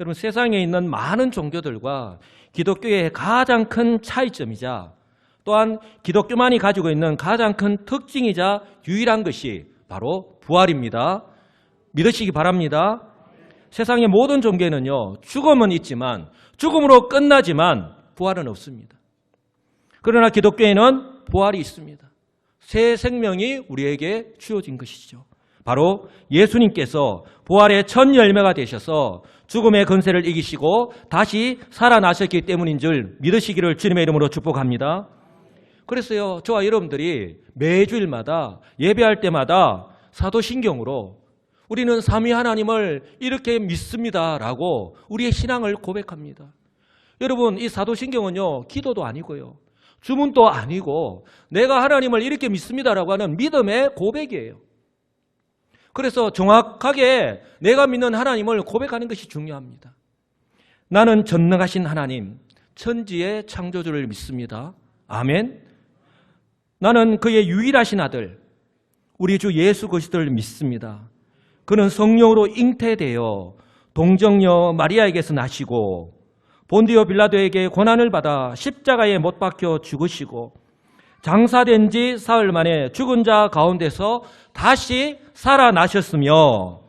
여러분, 세상에 있는 많은 종교들과 기독교의 가장 큰 차이점이자 또한 기독교만이 가지고 있는 가장 큰 특징이자 유일한 것이 바로 부활입니다. 믿으시기 바랍니다. 세상의 모든 종교에는요, 죽음은 있지만 죽음으로 끝나지만 부활은 없습니다. 그러나 기독교에는 부활이 있습니다. 새 생명이 우리에게 주어진 것이죠. 바로 예수님께서 부활의 첫 열매가 되셔서 죽음의 권세를 이기시고 다시 살아나셨기 때문인 줄 믿으시기를 주님의 이름으로 축복합니다. 그래서요, 저와 여러분들이 매주일마다 예배할 때마다 사도신경으로 우리는 삼위 하나님을 이렇게 믿습니다라고 우리의 신앙을 고백합니다. 여러분, 이 사도신경은요, 기도도 아니고요, 주문도 아니고 내가 하나님을 이렇게 믿습니다라고 하는 믿음의 고백이에요. 그래서 정확하게 내가 믿는 하나님을 고백하는 것이 중요합니다. 나는 전능하신 하나님, 천지의 창조주를 믿습니다. 아멘. 나는 그의 유일하신 아들, 우리 주 예수 그리스도를 믿습니다. 그는 성령으로 잉태되어 동정녀 마리아에게서 나시고 본디오 빌라도에게 고난을 받아 십자가에 못 박혀 죽으시고 장사된 지 사흘 만에 죽은 자 가운데서 다시 살아나셨으며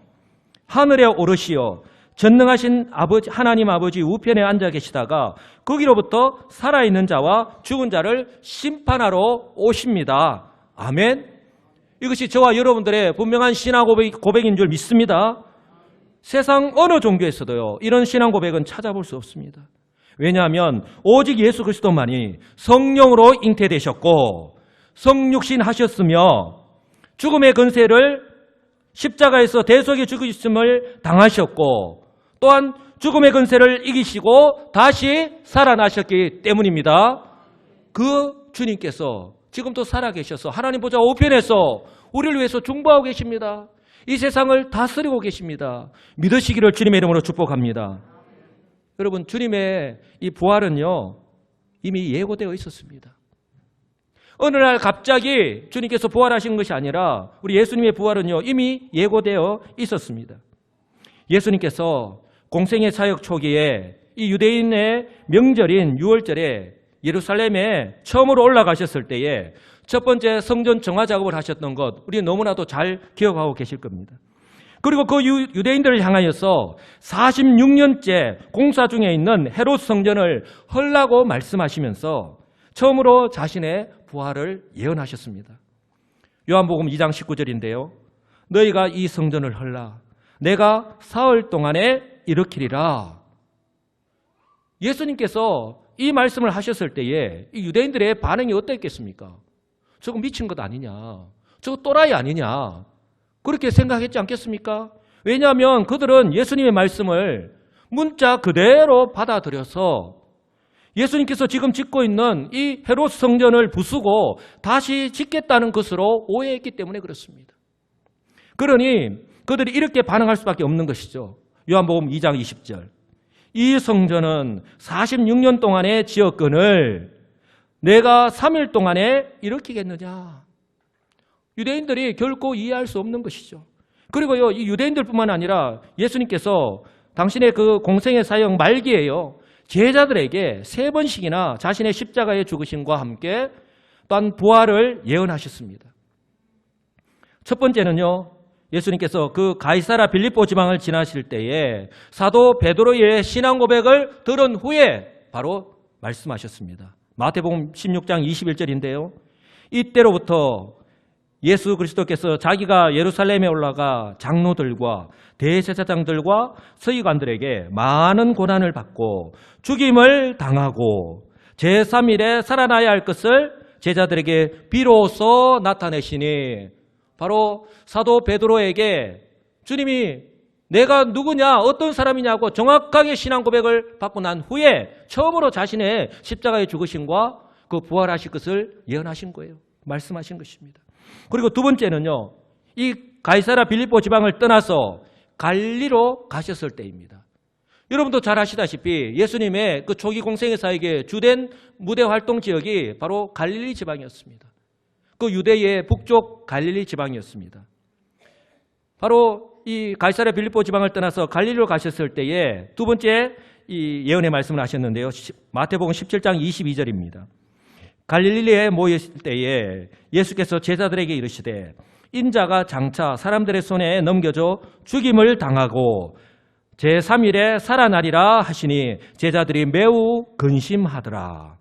하늘에 오르시어 전능하신 아버지, 하나님 아버지 우편에 앉아 계시다가 거기로부터 살아있는 자와 죽은 자를 심판하러 오십니다. 아멘. 이것이 저와 여러분들의 분명한 신앙 고백인 줄 믿습니다. 세상 어느 종교에서도요, 이런 신앙 고백은 찾아볼 수 없습니다. 왜냐하면 오직 예수 그리스도만이 성령으로 잉태되셨고 성육신 하셨으며 죽음의 권세를 십자가에서 대속의 죽으심을 당하셨고 또한 죽음의 권세를 이기시고 다시 살아나셨기 때문입니다. 그 주님께서 지금도 살아계셔서 하나님 보좌 우편에서 우리를 위해서 중보하고 계십니다. 이 세상을 다스리고 계십니다. 믿으시기를 주님의 이름으로 축복합니다. 여러분, 주님의 이 부활은요, 이미 예고되어 있었습니다. 어느 날 갑자기 주님께서 부활하신 것이 아니라 우리 예수님의 부활은요, 이미 예고되어 있었습니다. 예수님께서 공생의 사역 초기에 이 유대인의 명절인 유월절에 예루살렘에 처음으로 올라가셨을 때에 첫 번째 성전 정화 작업을 하셨던 것, 우리 너무나도 잘 기억하고 계실 겁니다. 그리고 그 유대인들을 향하여서 46년째 공사 중에 있는 헤롯 성전을 헐라고 말씀하시면서 처음으로 자신의 부활을 예언하셨습니다. 요한복음 2장 19절인데요. 너희가 이 성전을 헐라. 내가 사흘 동안에 일으키리라. 예수님께서 이 말씀을 하셨을 때에 이 유대인들의 반응이 어땠겠습니까? 저거 미친 것 아니냐? 저거 또라이 아니냐? 그렇게 생각했지 않겠습니까? 왜냐하면 그들은 예수님의 말씀을 문자 그대로 받아들여서 예수님께서 지금 짓고 있는 이 헤롯 성전을 부수고 다시 짓겠다는 것으로 오해했기 때문에 그렇습니다. 그러니 그들이 이렇게 반응할 수밖에 없는 것이죠. 요한복음 2장 20절. 이 성전은 46년 동안의 지었건을 내가 3일 동안에 일으키겠느냐. 유대인들이 결코 이해할 수 없는 것이죠. 그리고요, 이 유대인들뿐만 아니라 예수님께서 당신의 그 공생의 사역 말기에요, 제자들에게 3번씩이나 자신의 십자가의 죽으심과 함께 또한 부활을 예언하셨습니다. 첫 번째는요, 예수님께서 그 가이사라 빌립보 지방을 지나실 때에 사도 베드로의 신앙 고백을 들은 후에 바로 말씀하셨습니다. 마태복음 16장 21절인데요. 이때로부터 예수 그리스도께서 자기가 예루살렘에 올라가 장로들과 대제사장들과 서기관들에게 많은 고난을 받고 죽임을 당하고 제3일에 살아나야 할 것을 제자들에게 비로소 나타내시니, 바로 사도 베드로에게 주님이 내가 누구냐, 어떤 사람이냐고 정확하게 신앙 고백을 받고 난 후에 처음으로 자신의 십자가의 죽으심과 그 부활하실 것을 예언하신 거예요. 말씀하신 것입니다. 그리고 두 번째는요, 이 가이사라 빌립보 지방을 떠나서 갈리로 가셨을 때입니다. 여러분도 잘 아시다시피 예수님의 그 초기 공생의 사역의 주된 무대 활동 지역이 바로 갈릴리 지방이었습니다. 그 유대의 북쪽 갈릴리 지방이었습니다. 바로 이 가이사랴 빌립보 지방을 떠나서 갈릴리로 가셨을 때에 두 번째 이 예언의 말씀을 하셨는데요. 마태복음 17장 22절입니다. 갈릴리에 모였을 때에 예수께서 제자들에게 이르시되 인자가 장차 사람들의 손에 넘겨져 죽임을 당하고 제3일에 살아나리라 하시니 제자들이 매우 근심하더라.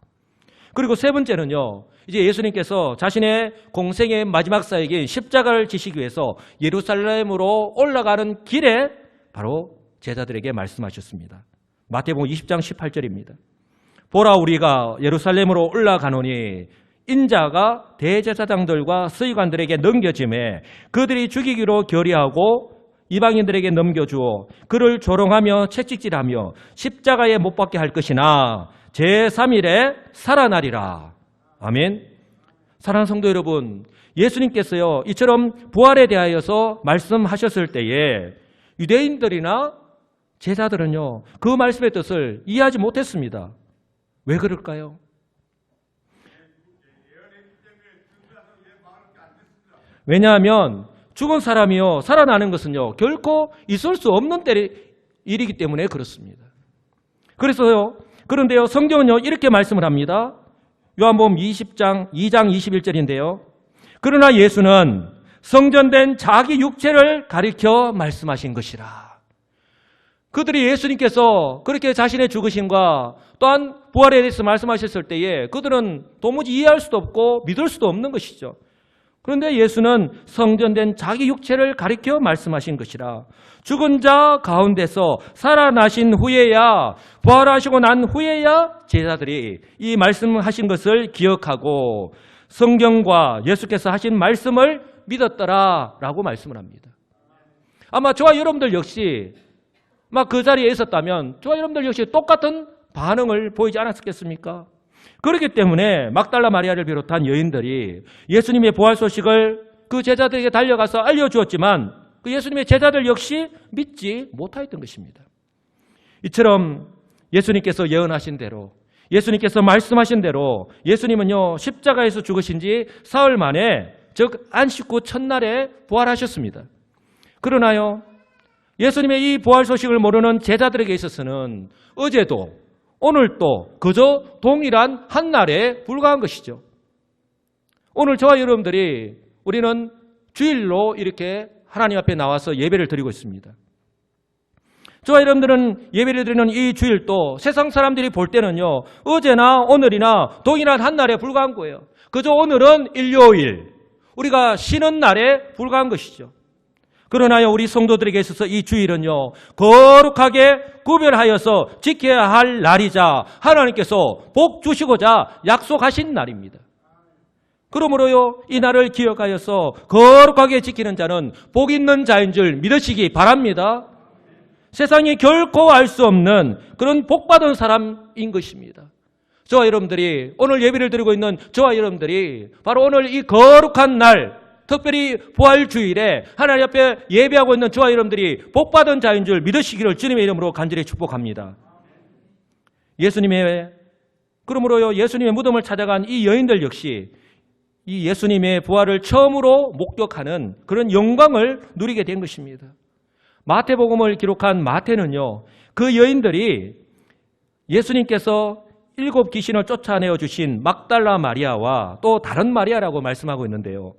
그리고 세 번째는요, 이제 예수님께서 자신의 공생의 마지막 사역인 십자가를 지시기 위해서 예루살렘으로 올라가는 길에 바로 제자들에게 말씀하셨습니다. 마태복음 20장 18절입니다. 보라, 우리가 예루살렘으로 올라가노니 인자가 대제사장들과 서기관들에게 넘겨짐에 그들이 죽이기로 결의하고 이방인들에게 넘겨주어 그를 조롱하며 채찍질하며 십자가에 못 박게 할 것이나 제3일에 살아나리라. 아멘. 사랑하는 성도 여러분, 예수님께서요 이처럼 부활에 대하여서 말씀하셨을 때에 유대인들이나 제자들은요 그 말씀의 뜻을 이해하지 못했습니다. 왜 그럴까요? 왜냐하면 죽은 사람이요 살아나는 것은요 결코 있을 수 없는 일이기 때문에 그렇습니다. 그래서요, 그런데요 성경은요 이렇게 말씀을 합니다. 요한복음 2장 21절인데요. 그러나 예수는 성전된 자기 육체를 가리켜 말씀하신 것이라. 그들이 예수님께서 그렇게 자신의 죽으심과 또한 부활에 대해서 말씀하셨을 때에 그들은 도무지 이해할 수도 없고 믿을 수도 없는 것이죠. 그런데 예수는 성전된 자기 육체를 가리켜 말씀하신 것이라. 죽은 자 가운데서 살아나신 후에야, 부활하시고 난 후에야 제자들이 이 말씀하신 것을 기억하고 성경과 예수께서 하신 말씀을 믿었더라라고 말씀을 합니다. 아마 저와 여러분들 역시 막 그 자리에 있었다면 저와 여러분들 역시 똑같은 반응을 보이지 않았겠습니까? 그렇기 때문에 막달라 마리아를 비롯한 여인들이 예수님의 부활 소식을 그 제자들에게 달려가서 알려주었지만 그 예수님의 제자들 역시 믿지 못하였던 것입니다. 이처럼 예수님께서 예언하신 대로, 예수님께서 말씀하신 대로 예수님은요 십자가에서 죽으신 지 사흘 만에, 즉 안식 후 첫날에 부활하셨습니다. 그러나요 예수님의 이 부활 소식을 모르는 제자들에게 있어서는 어제도 오늘도 그저 동일한 한 날에 불과한 것이죠. 오늘 저와 여러분들이 우리는 주일로 이렇게 하나님 앞에 나와서 예배를 드리고 있습니다. 저와 여러분들은 예배를 드리는 이 주일도 세상 사람들이 볼 때는요 어제나 오늘이나 동일한 한 날에 불과한 거예요. 그저 오늘은 일요일, 우리가 쉬는 날에 불과한 것이죠. 그러나요 우리 성도들에게 있어서 이 주일은요 거룩하게 구별하여서 지켜야 할 날이자 하나님께서 복 주시고자 약속하신 날입니다. 그러므로요 이 날을 기억하여서 거룩하게 지키는 자는 복 있는 자인 줄 믿으시기 바랍니다. 세상이 결코 알 수 없는 그런 복받은 사람인 것입니다. 저와 여러분들이 오늘 예배를 드리고 있는 저와 여러분들이 바로 오늘 이 거룩한 날, 특별히 부활주일에 하나님 앞에 예배하고 있는 저와 여러분들이 복받은 자인 줄 믿으시기를 주님의 이름으로 간절히 축복합니다. 그러므로요 예수님의 무덤을 찾아간 이 여인들 역시 이 예수님의 부활을 처음으로 목격하는 그런 영광을 누리게 된 것입니다. 마태복음을 기록한 마태는요 그 여인들이 예수님께서 7 귀신을 쫓아내어 주신 막달라 마리아와 또 다른 마리아라고 말씀하고 있는데요,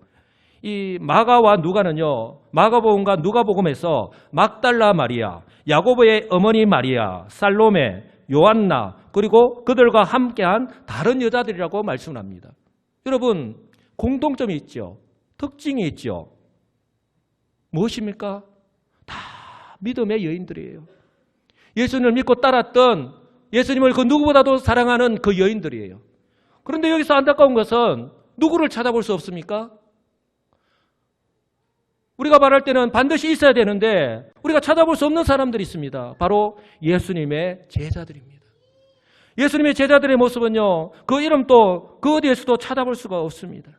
이 마가와 누가는요 마가복음과 누가복음에서 막달라 마리아, 야고보의 어머니 마리아, 살로메, 요한나 그리고 그들과 함께한 다른 여자들이라고 말씀을 합니다. 여러분 공통점이 있죠. 특징이 있죠. 무엇입니까? 다 믿음의 여인들이에요. 예수님을 믿고 따랐던, 예수님을 그 누구보다도 사랑하는 그 여인들이에요. 그런데 여기서 안타까운 것은 누구를 찾아볼 수 없습니까? 우리가 말할 때는 반드시 있어야 되는데 우리가 찾아볼 수 없는 사람들이 있습니다. 바로 예수님의 제자들입니다. 예수님의 제자들의 모습은요 그 이름도 그 어디에서도 찾아볼 수가 없습니다.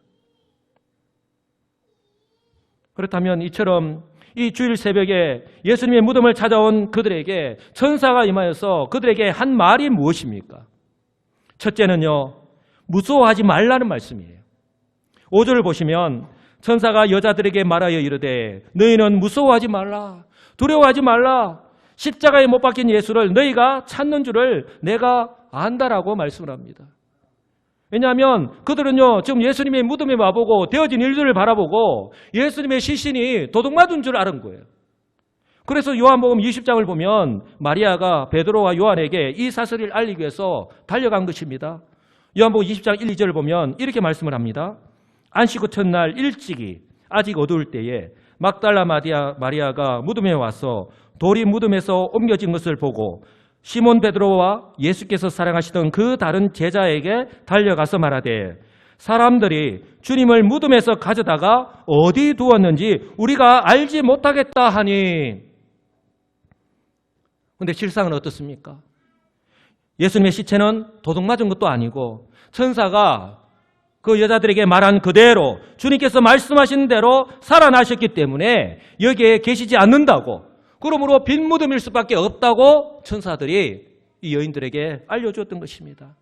그렇다면 이처럼 이 주일 새벽에 예수님의 무덤을 찾아온 그들에게 천사가 임하여서 그들에게 한 말이 무엇입니까? 첫째는요 무서워하지 말라는 말씀이에요. 5절을 보시면 천사가 여자들에게 말하여 이르되 너희는 무서워하지 말라, 두려워하지 말라. 십자가에 못 박힌 예수를 너희가 찾는 줄을 내가 안다라고 말씀을 합니다. 왜냐하면 그들은요, 지금 예수님의 무덤에 와보고 되어진 일들을 바라보고 예수님의 시신이 도둑맞은 줄 아는 거예요. 그래서 요한복음 20장을 보면 마리아가 베드로와 요한에게 이 사실을 알리기 위해서 달려간 것입니다. 요한복음 20장 1, 2절을 보면 이렇게 말씀을 합니다. 안식 후 첫날 일찍이 아직 어두울 때에 막달라 마리아가 무덤에 와서 돌이 무덤에서 옮겨진 것을 보고 시몬 베드로와 예수께서 사랑하시던 그 다른 제자에게 달려가서 말하되 사람들이 주님을 무덤에서 가져다가 어디 두었는지 우리가 알지 못하겠다 하니. 그런데 실상은 어떻습니까? 예수님의 시체는 도둑맞은 것도 아니고 천사가 그 여자들에게 말한 그대로 주님께서 말씀하신 대로 살아나셨기 때문에 여기에 계시지 않는다고, 그러므로 빈 무덤일 수밖에 없다고 천사들이 이 여인들에게 알려주었던 것입니다.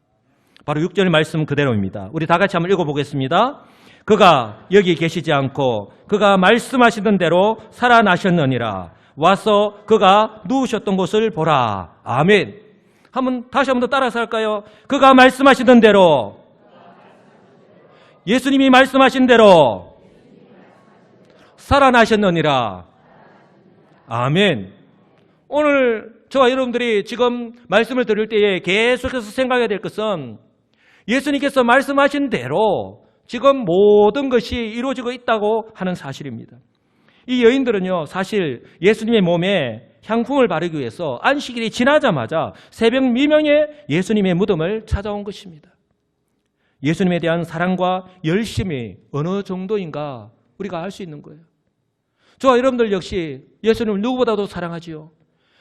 바로 6절 말씀 그대로입니다. 우리 다 같이 한번 읽어보겠습니다. 그가 여기 계시지 않고 그가 말씀하시던 대로 살아나셨느니라. 와서 그가 누우셨던 곳을 보라. 아멘. 다시 한번 더 따라서 할까요? 그가 말씀하시던 대로, 예수님이 말씀하신 대로 살아나셨느니라. 아멘. 오늘 저와 여러분들이 지금 말씀을 들을 때에 계속해서 생각해야 될 것은 예수님께서 말씀하신 대로 지금 모든 것이 이루어지고 있다고 하는 사실입니다. 이 여인들은요, 사실 예수님의 몸에 향품을 바르기 위해서 안식일이 지나자마자 새벽 미명에 예수님의 무덤을 찾아온 것입니다. 예수님에 대한 사랑과 열심이 어느 정도인가 우리가 알 수 있는 거예요. 저와 여러분들 역시 예수님을 누구보다도 사랑하지요.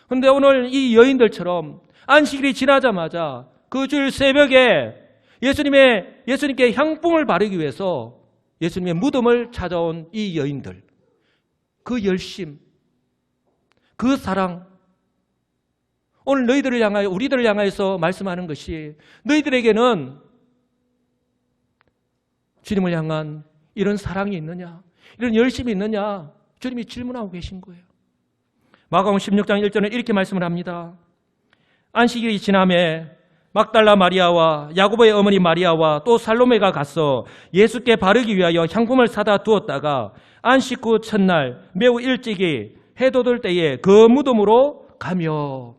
그런데 오늘 이 여인들처럼 안식일이 지나자마자 그 주일 새벽에 예수님께 향품을 바르기 위해서 예수님의 무덤을 찾아온 이 여인들, 그 열심, 그 사랑, 오늘 너희들을 향하여, 우리들을 향하여서 말씀하는 것이 너희들에게는 주님을 향한 이런 사랑이 있느냐, 이런 열심이 있느냐, 주님이 질문하고 계신 거예요. 마가복음 16장 1절에 이렇게 말씀을 합니다. 안식일이 지남에 막달라 마리아와 야고보의 어머니 마리아와 또 살로메가 가서 예수께 바르기 위하여 향품을 사다 두었다가 안식 후 첫날 매우 일찍이 해 돋을 때에 그 무덤으로 가며.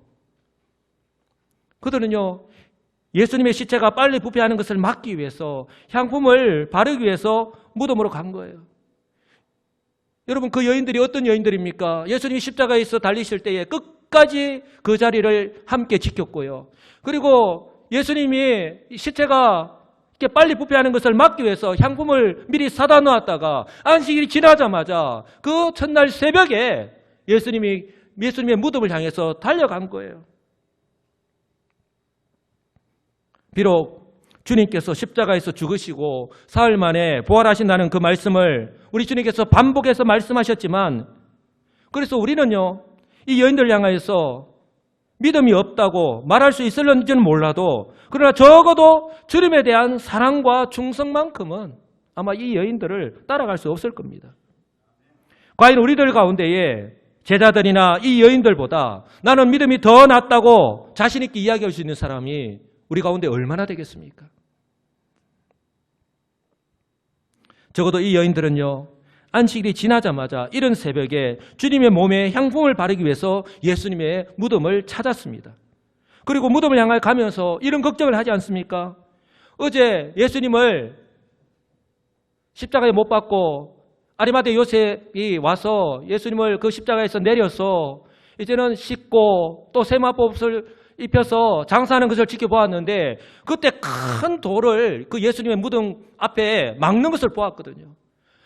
그들은요, 예수님의 시체가 빨리 부패하는 것을 막기 위해서 향품을 바르기 위해서 무덤으로 간 거예요. 여러분, 그 여인들이 어떤 여인들입니까? 예수님이 십자가에서 달리실 때에 끝까지 그 자리를 함께 지켰고요. 그리고 예수님이 시체가 이렇게 빨리 부패하는 것을 막기 위해서 향품을 미리 사다 놓았다가 안식일이 지나자마자 그 첫날 새벽에 예수님의 무덤을 향해서 달려간 거예요. 비록 주님께서 십자가에서 죽으시고 사흘 만에 부활하신다는 그 말씀을 우리 주님께서 반복해서 말씀하셨지만, 그래서 우리는요, 이 여인들 향하여서 믿음이 없다고 말할 수 있을는지는 몰라도, 그러나 적어도 주님에 대한 사랑과 충성만큼은 아마 이 여인들을 따라갈 수 없을 겁니다. 과연 우리들 가운데에 제자들이나 이 여인들보다 나는 믿음이 더 낫다고 자신 있게 이야기할 수 있는 사람이 우리 가운데 얼마나 되겠습니까? 적어도 이 여인들은요, 안식일이 지나자마자 이른 새벽에 주님의 몸에 향품을 바르기 위해서 예수님의 무덤을 찾았습니다. 그리고 무덤을 향해 가면서 이런 걱정을 하지 않습니까? 어제 예수님을 십자가에 못 박고 아리마대 요셉이 와서 예수님을 그 십자가에서 내려서 이제는 씻고 또 세마법을 입혀서 장사하는 것을 지켜보았는데, 그때 큰 돌을 그 예수님의 무덤 앞에 막는 것을 보았거든요.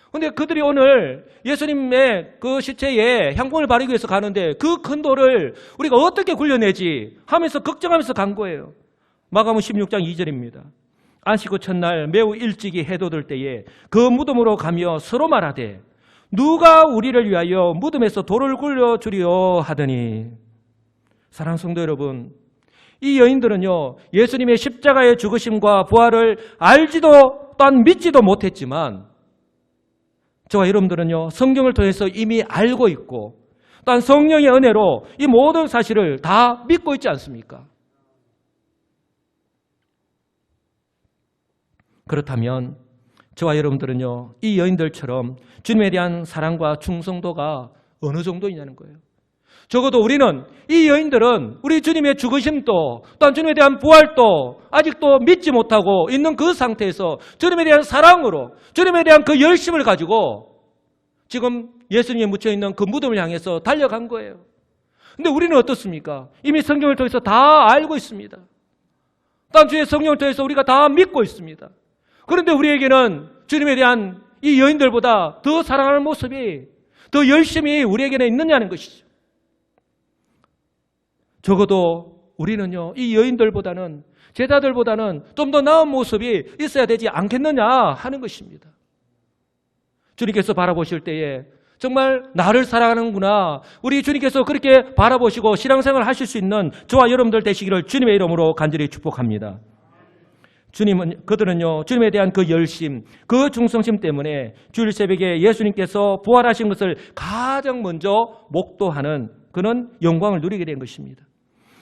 그런데 그들이 오늘 예수님의 그 시체에 향품을 바르기 위해서 가는데 그 큰 돌을 우리가 어떻게 굴려내지 하면서 걱정하면서 간 거예요. 마가복음 16장 2절입니다. 안식 후 첫날 매우 일찍이 해 돋을 때에 그 무덤으로 가며 서로 말하되 누가 우리를 위하여 무덤에서 돌을 굴려주리요 하더니. 사랑하는 성도 여러분, 이 여인들은요, 예수님의 십자가의 죽으심과 부활을 알지도 또한 믿지도 못했지만 저와 여러분들은요, 성경을 통해서 이미 알고 있고 또한 성령의 은혜로 이 모든 사실을 다 믿고 있지 않습니까? 그렇다면 저와 여러분들은요, 이 여인들처럼 주님에 대한 사랑과 충성도가 어느 정도이냐는 거예요. 적어도 우리는, 이 여인들은 우리 주님의 죽으심도 또한 주님에 대한 부활도 아직도 믿지 못하고 있는 그 상태에서 주님에 대한 사랑으로, 주님에 대한 그 열심을 가지고 지금 예수님이 묻혀있는 그 무덤을 향해서 달려간 거예요. 근데 우리는 어떻습니까? 이미 성경을 통해서 다 알고 있습니다. 또한 주의 성령을 통해서 우리가 다 믿고 있습니다. 그런데 우리에게는 주님에 대한 이 여인들보다 더 사랑하는 모습이 더 열심히 우리에게는 있느냐는 것이죠. 적어도 우리는요, 이 여인들보다는, 제자들보다는 좀 더 나은 모습이 있어야 되지 않겠느냐 하는 것입니다. 주님께서 바라보실 때에 정말 나를 사랑하는구나, 우리 주님께서 그렇게 바라보시고 신앙생활을 하실 수 있는 저와 여러분들 되시기를 주님의 이름으로 간절히 축복합니다. 그들은요, 주님에 대한 그 열심, 그 충성심 때문에 주일 새벽에 예수님께서 부활하신 것을 가장 먼저 목도하는 그런 영광을 누리게 된 것입니다.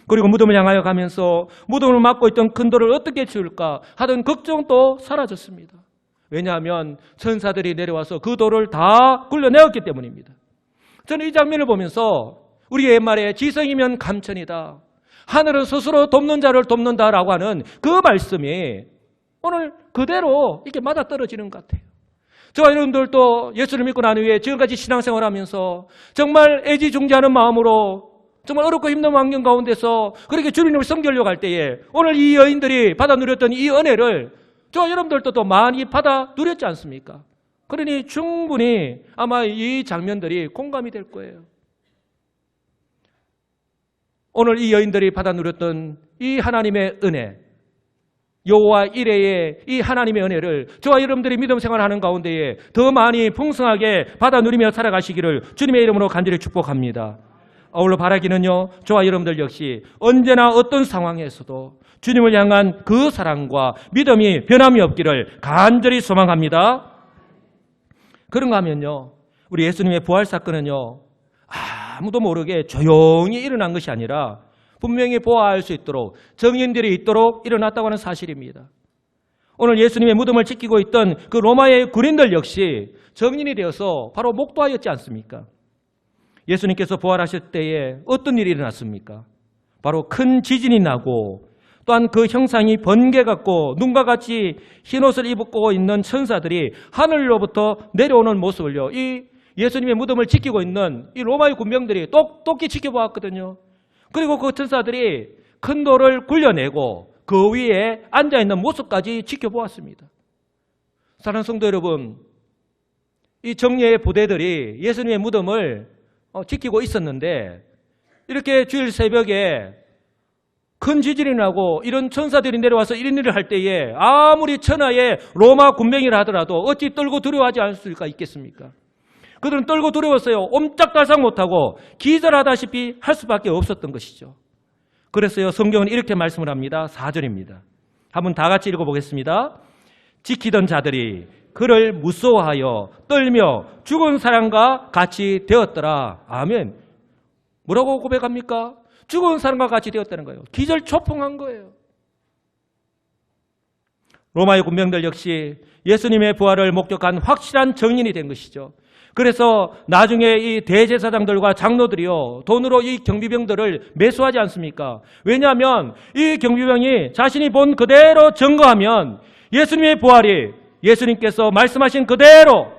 그리고 무덤을 향하여 가면서 무덤을 막고 있던 큰 돌을 어떻게 치울까 하던 걱정도 사라졌습니다. 왜냐하면 천사들이 내려와서 그 돌을 다 굴려내었기 때문입니다. 저는 이 장면을 보면서 우리 옛말에 지성이면 감천이다, 하늘은 스스로 돕는 자를 돕는다라고 하는 그 말씀이 오늘 그대로 이렇게 맞아떨어지는 것 같아요. 저와 여러분들도 예수를 믿고 난 후에 지금까지 신앙생활하면서 정말 애지중지하는 마음으로 정말 어렵고 힘든 환경 가운데서 그렇게 주님을 섬기려고 할 때에 오늘 이 여인들이 받아 누렸던 이 은혜를 저와 여러분들도 또 많이 받아 누렸지 않습니까? 그러니 충분히 아마 이 장면들이 공감이 될 거예요. 오늘 이 여인들이 받아 누렸던 이 하나님의 은혜, 여호와 이레의 이 하나님의 은혜를 저와 여러분들이 믿음 생활하는 가운데에 더 많이 풍성하게 받아 누리며 살아가시기를 주님의 이름으로 간절히 축복합니다. 아울러 바라기는요, 저와 여러분들 역시 언제나 어떤 상황에서도 주님을 향한 그 사랑과 믿음이 변함이 없기를 간절히 소망합니다. 그런가 하면요, 우리 예수님의 부활 사건은요, 아무도 모르게 조용히 일어난 것이 아니라 분명히 보아할 수 있도록, 증인들이 있도록 일어났다고 하는 사실입니다. 오늘 예수님의 무덤을 지키고 있던 그 로마의 군인들 역시 증인이 되어서 바로 목도하였지 않습니까? 예수님께서 부활하실 때에 어떤 일이 일어났습니까? 바로 큰 지진이 나고 또한 그 형상이 번개 같고 눈과 같이 흰옷을 입고 있는 천사들이 하늘로부터 내려오는 모습을요, 이 예수님의 무덤을 지키고 있는 이 로마의 군병들이 똑똑히 지켜보았거든요. 그리고 그 천사들이 큰 돌을 굴려내고 그 위에 앉아있는 모습까지 지켜보았습니다. 사랑하는 성도 여러분, 이 정예의 부대들이 예수님의 무덤을 지키고 있었는데 이렇게 주일 새벽에 큰 지진이 나고 이런 천사들이 내려와서 이런 일을 할 때에 아무리 천하의 로마 군병이라 하더라도 어찌 떨고 두려워하지 않을 수가 있겠습니까? 그들은 떨고 두려웠어요. 옴짝달싹 못하고 기절하다시피 할 수밖에 없었던 것이죠. 그래서요, 성경은 이렇게 말씀을 합니다. 4절입니다. 한번 다 같이 읽어보겠습니다. 지키던 자들이 그를 무서워하여 떨며 죽은 사람과 같이 되었더라. 아멘. 뭐라고 고백합니까? 죽은 사람과 같이 되었다는 거예요. 기절초풍한 거예요. 로마의 군병들 역시 예수님의 부활을 목격한 확실한 증인이 된 것이죠. 그래서 나중에 이 대제사장들과 장로들이요, 돈으로 이 경비병들을 매수하지 않습니까? 왜냐하면 이 경비병이 자신이 본 그대로 증거하면 예수님의 부활이 예수님께서 말씀하신 그대로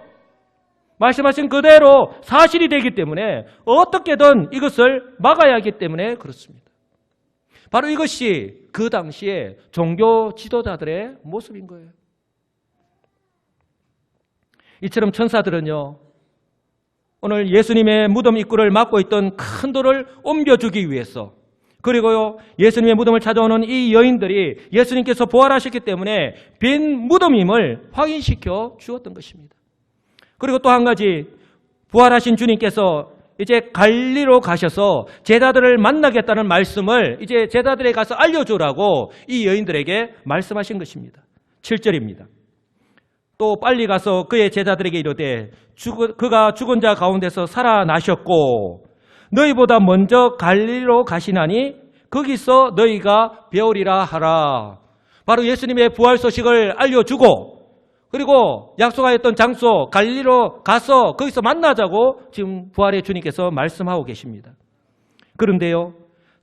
사실이 되기 때문에 어떻게든 이것을 막아야 하기 때문에 그렇습니다. 바로 이것이 그 당시에 종교 지도자들의 모습인 거예요. 이처럼 천사들은요, 오늘 예수님의 무덤 입구를 막고 있던 큰 돌을 옮겨주기 위해서, 그리고요, 예수님의 무덤을 찾아오는 이 여인들이 예수님께서 부활하셨기 때문에 빈 무덤임을 확인시켜 주었던 것입니다. 그리고 또 한 가지, 부활하신 주님께서 이제 갈리로 가셔서 제자들을 만나겠다는 말씀을 이제 제자들에 가서 알려주라고 이 여인들에게 말씀하신 것입니다. 7절입니다. 또 빨리 가서 그의 제자들에게 이르되 그가 죽은 자 가운데서 살아나셨고 너희보다 먼저 갈릴리로 가시나니 거기서 너희가 배우리라 하라. 바로 예수님의 부활 소식을 알려주고 그리고 약속하였던 장소 갈릴리로 가서 거기서 만나자고 지금 부활의 주님께서 말씀하고 계십니다. 그런데요,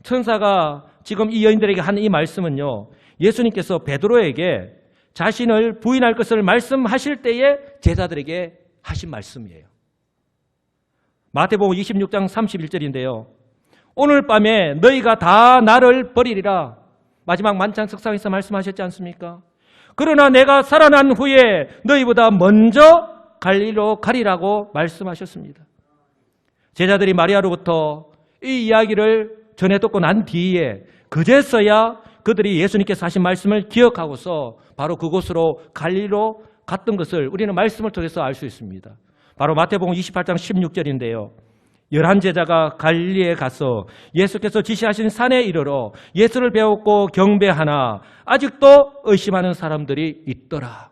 천사가 지금 이 여인들에게 한 이 말씀은요, 예수님께서 베드로에게 자신을 부인할 것을 말씀하실 때에 제자들에게 하신 말씀이에요. 마태복음 26장 31절인데요. 오늘 밤에 너희가 다 나를 버리리라. 마지막 만찬 석상에서 말씀하셨지 않습니까? 그러나 내가 살아난 후에 너희보다 먼저 갈릴리로 가리라고 말씀하셨습니다. 제자들이 마리아로부터 이 이야기를 전해 듣고 난 뒤에 그제서야 그들이 예수님께서 하신 말씀을 기억하고서 바로 그곳으로 갈릴리로 갔던 것을 우리는 말씀을 통해서 알 수 있습니다. 바로 마태복음 28장 16절인데요. 11제자가 갈릴리에 가서 예수께서 지시하신 산에 이르러 예수를 배웠고 경배하나 아직도 의심하는 사람들이 있더라.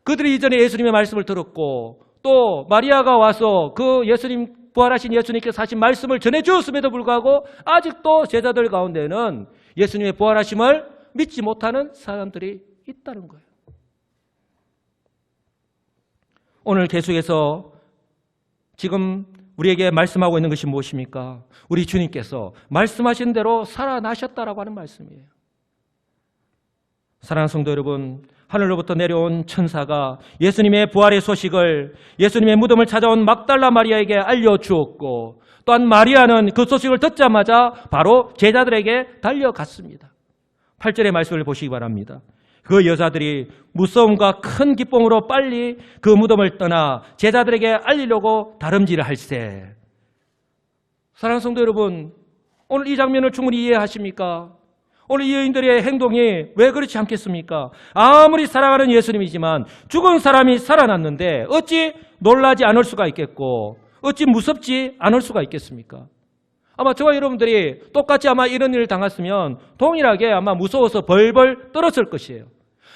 그들이 이전에 예수님의 말씀을 들었고 또 마리아가 와서 그 예수님 부활하신 예수님께서 하신 말씀을 전해주었음에도 불구하고 아직도 제자들 가운데는 예수님의 부활하심을 믿지 못하는 사람들이 있다는 거예요. 오늘 계속해서 지금 우리에게 말씀하고 있는 것이 무엇입니까? 우리 주님께서 말씀하신 대로 살아나셨다라고 하는 말씀이에요. 사랑하는 성도 여러분, 하늘로부터 내려온 천사가 예수님의 부활의 소식을 예수님의 무덤을 찾아온 막달라 마리아에게 알려주었고 또한 마리아는 그 소식을 듣자마자 바로 제자들에게 달려갔습니다. 8절의 말씀을 보시기 바랍니다. 그 여자들이 무서움과 큰 기쁨으로 빨리 그 무덤을 떠나 제자들에게 알리려고 다름질을 할세. 사랑하는 성도 여러분, 오늘 이 장면을 충분히 이해하십니까? 오늘 이 여인들의 행동이 왜 그렇지 않겠습니까? 아무리 사랑하는 예수님이지만 죽은 사람이 살아났는데 어찌 놀라지 않을 수가 있겠고 어찌 무섭지 않을 수가 있겠습니까? 아마 저와 여러분들이 똑같이 아마 이런 일을 당했으면 동일하게 아마 무서워서 벌벌 떨었을 것이에요.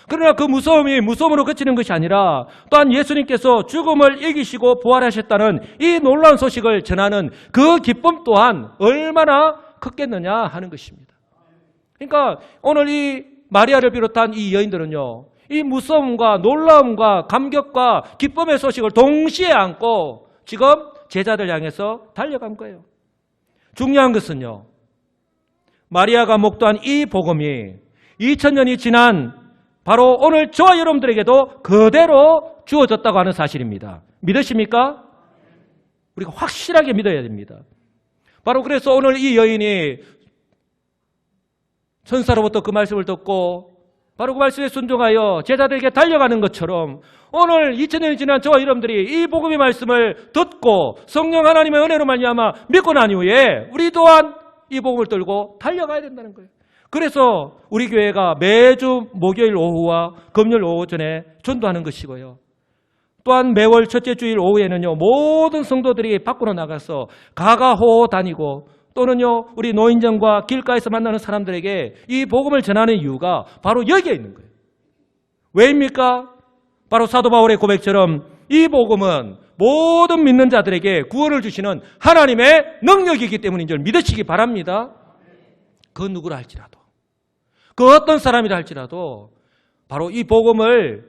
그러나 그 무서움이 무서움으로 그치는 것이 아니라 또한 예수님께서 죽음을 이기시고 부활하셨다는 이 놀라운 소식을 전하는 그 기쁨 또한 얼마나 컸겠느냐 하는 것입니다. 그러니까 오늘 이 마리아를 비롯한 이 여인들은요, 이 무서움과 놀라움과 감격과 기쁨의 소식을 동시에 안고 지금 제자들 향해서 달려간 거예요. 중요한 것은요, 마리아가 목도한 이 복음이 2000년이 지난 바로 오늘 저와 여러분들에게도 그대로 주어졌다고 하는 사실입니다. 믿으십니까? 우리가 확실하게 믿어야 됩니다. 바로 그래서 오늘 이 여인이 천사로부터 그 말씀을 듣고 바로 그 말씀에 순종하여 제자들에게 달려가는 것처럼 오늘 2000년이 지난 저와 여러분들이 이 복음의 말씀을 듣고 성령 하나님의 은혜로 말미암아 믿고 난 이후에 우리 또한 이 복음을 들고 달려가야 된다는 거예요. 그래서 우리 교회가 매주 목요일 오후와 금요일 오후 전에 전도하는 것이고요. 또한 매월 첫째 주일 오후에는요, 모든 성도들이 밖으로 나가서 가가호호 다니고 또는요, 우리 노인정과 길가에서 만나는 사람들에게 이 복음을 전하는 이유가 바로 여기에 있는 거예요. 왜입니까? 바로 사도 바울의 고백처럼 이 복음은 모든 믿는 자들에게 구원을 주시는 하나님의 능력이기 때문인 줄 믿으시기 바랍니다. 그 누구라 할지라도, 그 어떤 사람이라 할지라도 바로 이 복음을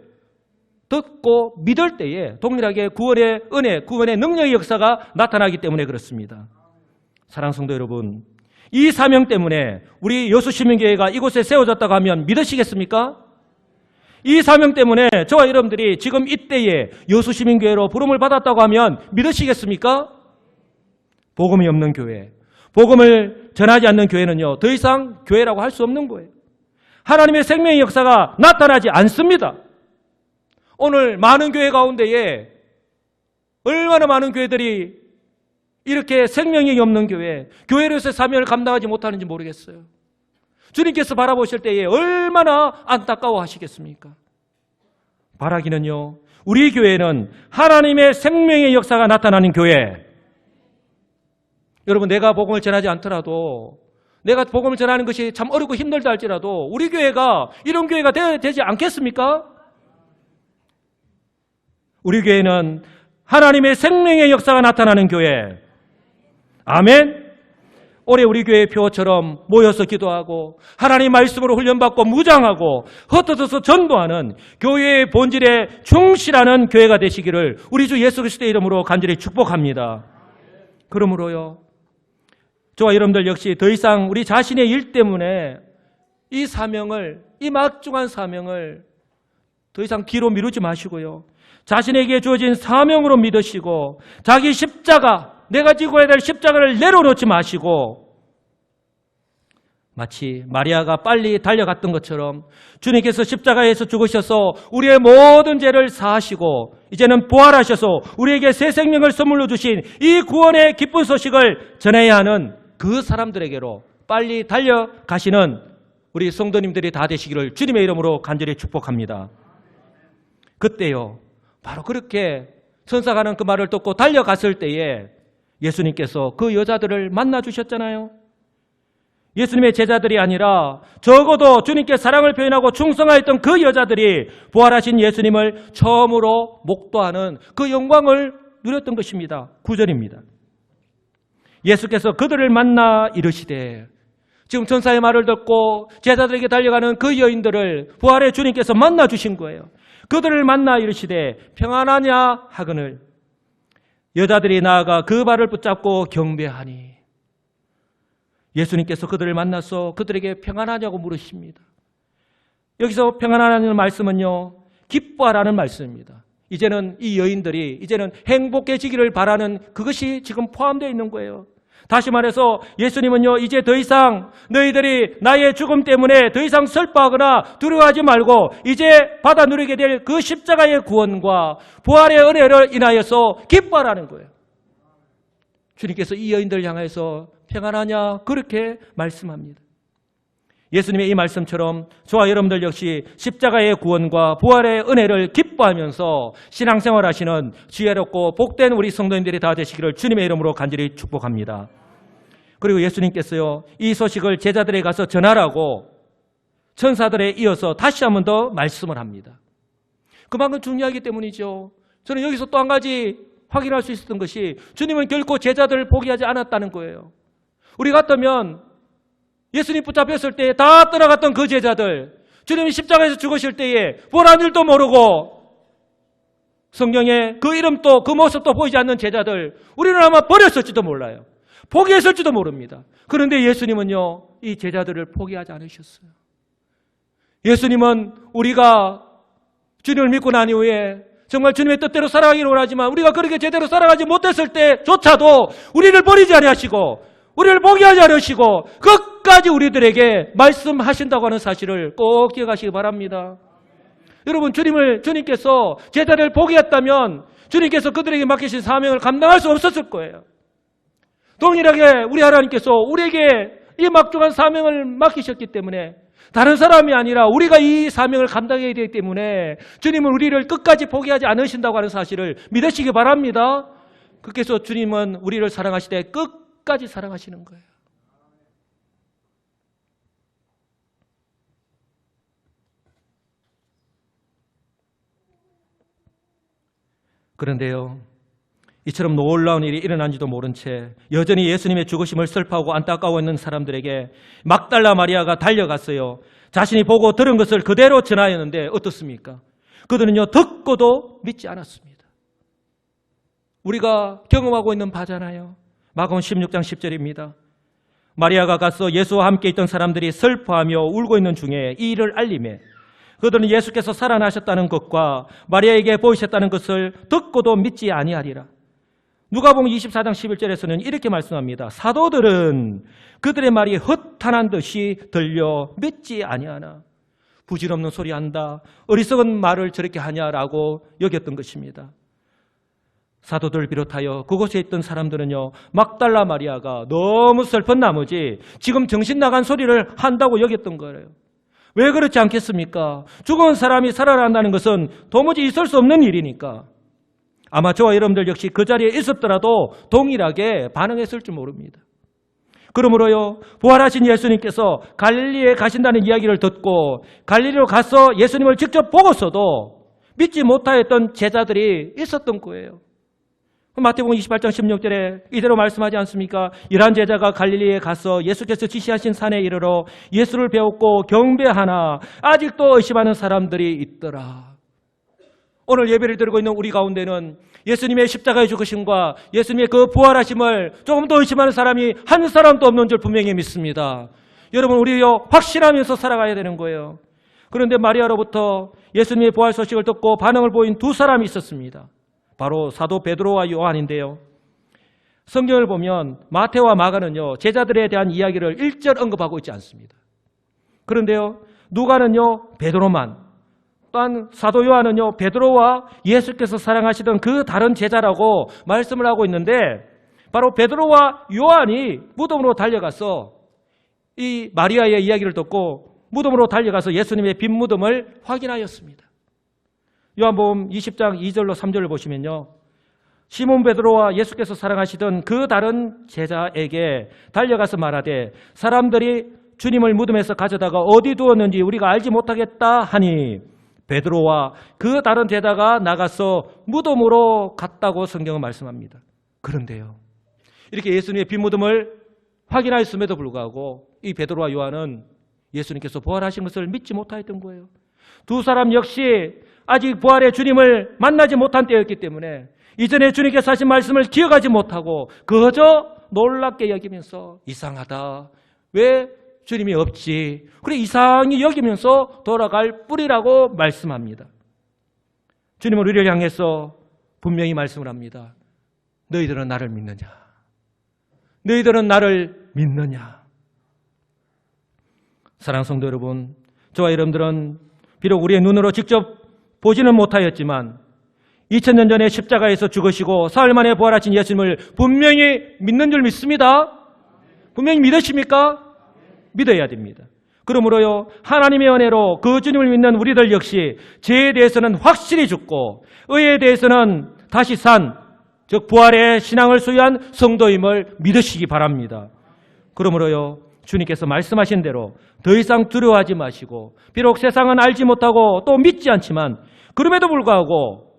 듣고 믿을 때에 동일하게 구원의 은혜, 구원의 능력의 역사가 나타나기 때문에 그렇습니다. 사랑하는 성도 여러분, 이 사명 때문에 우리 여수시민교회가 이곳에 세워졌다고 하면 믿으시겠습니까? 이 사명 때문에 저와 여러분들이 지금 이때에 여수시민교회로 부름을 받았다고 하면 믿으시겠습니까? 복음이 없는 교회, 복음을 전하지 않는 교회는요, 더 이상 교회라고 할 수 없는 거예요. 하나님의 생명의 역사가 나타나지 않습니다. 오늘 많은 교회 가운데에 얼마나 많은 교회들이 이렇게 생명력이 없는 교회, 교회로서의 사명을 감당하지 못하는지 모르겠어요. 주님께서 바라보실 때에 얼마나 안타까워 하시겠습니까? 바라기는요, 우리 교회는 하나님의 생명의 역사가 나타나는 교회. 여러분, 내가 복음을 전하지 않더라도, 내가 복음을 전하는 것이 참 어렵고 힘들다 할지라도 우리 교회가 이런 교회가 되지 않겠습니까? 우리 교회는 하나님의 생명의 역사가 나타나는 교회. 아멘. 올해 우리 교회 표처럼 모여서 기도하고 하나님 말씀으로 훈련받고 무장하고 흩어져서 전도하는 교회의 본질에 충실하는 교회가 되시기를 우리 주 예수 그리스도의 이름으로 간절히 축복합니다. 그러므로요, 저와 여러분들 역시 더 이상 우리 자신의 일 때문에 이 사명을, 이 막중한 사명을 더 이상 뒤로 미루지 마시고요, 자신에게 주어진 사명으로 믿으시고 자기 십자가, 내가 지고 가야 될 십자가를 내려놓지 마시고 마치 마리아가 빨리 달려갔던 것처럼 주님께서 십자가에서 죽으셔서 우리의 모든 죄를 사하시고 이제는 부활하셔서 우리에게 새 생명을 선물로 주신 이 구원의 기쁜 소식을 전해야 하는 그 사람들에게로 빨리 달려가시는 우리 성도님들이 다 되시기를 주님의 이름으로 간절히 축복합니다. 그때요, 바로 그렇게 천사가 하는 그 말을 듣고 달려갔을 때에 예수님께서 그 여자들을 만나 주셨잖아요. 예수님의 제자들이 아니라 적어도 주님께 사랑을 표현하고 충성하였던 그 여자들이 부활하신 예수님을 처음으로 목도하는 그 영광을 누렸던 것입니다. 9절입니다. 예수께서 그들을 만나 이르시되, 지금 천사의 말을 듣고 제자들에게 달려가는 그 여인들을 부활의 주님께서 만나 주신 거예요. 그들을 만나 이르시되 평안하냐 하거늘 여자들이 나아가 그 발을 붙잡고 경배하니, 예수님께서 그들을 만나서 그들에게 평안하냐고 물으십니다. 여기서 평안하라는 말씀은요, 기뻐하라는 말씀입니다. 이제는 이 여인들이 이제는 행복해지기를 바라는 그것이 지금 포함되어 있는 거예요. 다시 말해서 예수님은요, 이제 더 이상 너희들이 나의 죽음 때문에 더 이상 슬퍼하거나 두려워하지 말고 이제 받아 누리게 될 그 십자가의 구원과 부활의 은혜를 인하여서 기뻐하라는 거예요. 주님께서 이 여인들을 향해서 평안하냐 그렇게 말씀합니다. 예수님의 이 말씀처럼 저와 여러분들 역시 십자가의 구원과 부활의 은혜를 기뻐하면서 신앙생활 하시는 지혜롭고 복된 우리 성도님들이 다 되시기를 주님의 이름으로 간절히 축복합니다. 그리고 예수님께서요, 이 소식을 제자들에게 가서 전하라고 천사들에 이어서 다시 한 번 더 말씀을 합니다. 그만큼 중요하기 때문이죠. 저는 여기서 또 한 가지 확인할 수 있었던 것이 주님은 결코 제자들을 포기하지 않았다는 거예요. 우리 같으면 예수님 붙잡혔을 때 다 떠나갔던 그 제자들, 주님이 십자가에서 죽으실 때에 부활한 줄도 모르고 성경에 그 이름도 그 모습도 보이지 않는 제자들, 우리는 아마 버렸을지도 몰라요. 포기했을지도 모릅니다. 그런데 예수님은요, 이 제자들을 포기하지 않으셨어요. 예수님은 우리가 주님을 믿고 난 이후에 정말 주님의 뜻대로 살아가기를 원하지만 우리가 그렇게 제대로 살아가지 못했을 때조차도 우리를 버리지 않으시고 우리를 포기하지 않으시고 끝까지 우리들에게 말씀하신다고 하는 사실을 꼭 기억하시기 바랍니다. 여러분, 주님께서 제자를 포기했다면 주님께서 그들에게 맡기신 사명을 감당할 수 없었을 거예요. 동일하게 우리 하나님께서 우리에게 이 막중한 사명을 맡기셨기 때문에 다른 사람이 아니라 우리가 이 사명을 감당해야 되기 때문에 주님은 우리를 끝까지 포기하지 않으신다고 하는 사실을 믿으시기 바랍니다. 그래서 주님은 우리를 사랑하시되 끝까지 사랑하시는 거예요. 그런데요, 이처럼 놀라운 일이 일어난지도 모른 채 여전히 예수님의 죽으심을 슬퍼하고 안타까워하는 사람들에게 막달라 마리아가 달려갔어요. 자신이 보고 들은 것을 그대로 전하였는데 어떻습니까? 그들은요, 듣고도 믿지 않았습니다. 우리가 경험하고 있는 바잖아요. 마가복음 16장 10절입니다. 마리아가 가서 예수와 함께 있던 사람들이 슬퍼하며 울고 있는 중에 이 일을 알리매 그들은 예수께서 살아나셨다는 것과 마리아에게 보이셨다는 것을 듣고도 믿지 아니하리라. 누가복음 24장 11절에서는 이렇게 말씀합니다. 사도들은 그들의 말이 허탄한 듯이 들려 믿지 아니하나. 부질없는 소리 한다, 어리석은 말을 저렇게 하냐라고 여겼던 것입니다. 사도들 비롯하여 그곳에 있던 사람들은요, 막달라 마리아가 너무 슬픈 나머지 지금 정신 나간 소리를 한다고 여겼던 거예요. 왜 그렇지 않겠습니까? 죽은 사람이 살아난다는 것은 도무지 있을 수 없는 일이니까. 아마 저와 여러분들 역시 그 자리에 있었더라도 동일하게 반응했을지 모릅니다. 그러므로요, 부활하신 예수님께서 갈릴리에 가신다는 이야기를 듣고 갈릴리로 가서 예수님을 직접 보고서도 믿지 못하였던 제자들이 있었던 거예요. 마태복음 28장 16절에 이대로 말씀하지 않습니까? 이러한 제자가 갈릴리에 가서 예수께서 지시하신 산에 이르러 예수를 배웠고 경배하나 아직도 의심하는 사람들이 있더라. 오늘 예배를 드리고 있는 우리 가운데는 예수님의 십자가의 죽으심과 예수님의 그 부활하심을 조금 더 의심하는 사람이 한 사람도 없는 줄 분명히 믿습니다. 여러분, 우리요 확신하면서 살아가야 되는 거예요. 그런데 마리아로부터 예수님의 부활 소식을 듣고 반응을 보인 두 사람이 있었습니다. 바로 사도 베드로와 요한인데요. 성경을 보면 마태와 마가는요 제자들에 대한 이야기를 일절 언급하고 있지 않습니다. 그런데요 누가는요 베드로만, 또한 사도 요한은요 베드로와 예수께서 사랑하시던 그 다른 제자라고 말씀을 하고 있는데, 바로 베드로와 요한이 무덤으로 달려가서 이 마리아의 이야기를 듣고 무덤으로 달려가서 예수님의 빈 무덤을 확인하였습니다. 요한복음 20장 2절로 3절을 보시면요, 시몬 베드로와 예수께서 사랑하시던 그 다른 제자에게 달려가서 말하되 사람들이 주님을 무덤에서 가져다가 어디 두었는지 우리가 알지 못하겠다 하니 베드로와 그 다른 제자가 나가서 무덤으로 갔다고 성경은 말씀합니다. 그런데요, 이렇게 예수님의 빈 무덤을 확인하였음에도 불구하고 이 베드로와 요한은 예수님께서 부활하신 것을 믿지 못하였던 거예요. 두 사람 역시 아직 부활의 주님을 만나지 못한 때였기 때문에 이전에 주님께서 하신 말씀을 기억하지 못하고 그저 놀랍게 여기면서 이상하다, 왜 주님이 없지, 그래 이상히 여기면서 돌아갈 뿐이라고 말씀합니다. 주님은 우리를 향해서 분명히 말씀을 합니다. 너희들은 나를 믿느냐? 너희들은 나를 믿느냐? 사랑하는 성도 여러분, 저와 여러분들은 비록 우리의 눈으로 직접 보지는 못하였지만 2000년 전에 십자가에서 죽으시고 사흘 만에 부활하신 예수님을 분명히 믿는 줄 믿습니다. 분명히 믿으십니까? 믿어야 됩니다. 그러므로요 하나님의 은혜로 그 주님을 믿는 우리들 역시 죄에 대해서는 확실히 죽고 의에 대해서는 다시 산, 즉 부활의 신앙을 소유한 성도임을 믿으시기 바랍니다. 그러므로요 주님께서 말씀하신 대로 더 이상 두려워하지 마시고, 비록 세상은 알지 못하고 또 믿지 않지만 그럼에도 불구하고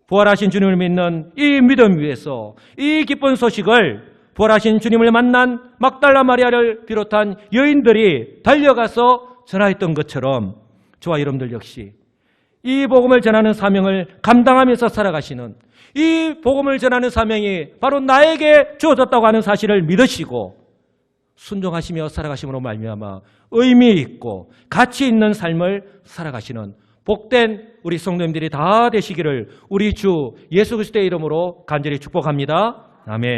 부활하신 주님을 믿는 이 믿음 위에서 이 기쁜 소식을 부활하신 주님을 만난 막달라 마리아를 비롯한 여인들이 달려가서 전하였던 것처럼 저와 여러분들 역시 이 복음을 전하는 사명을 감당하면서 살아가시는, 이 복음을 전하는 사명이 바로 나에게 주어졌다고 하는 사실을 믿으시고 순종하시며 살아가심으로 말미암아 의미 있고 가치 있는 삶을 살아가시는 복된 우리 성도님들이 다 되시기를 우리 주 예수 그리스도의 이름으로 간절히 축복합니다. 아멘.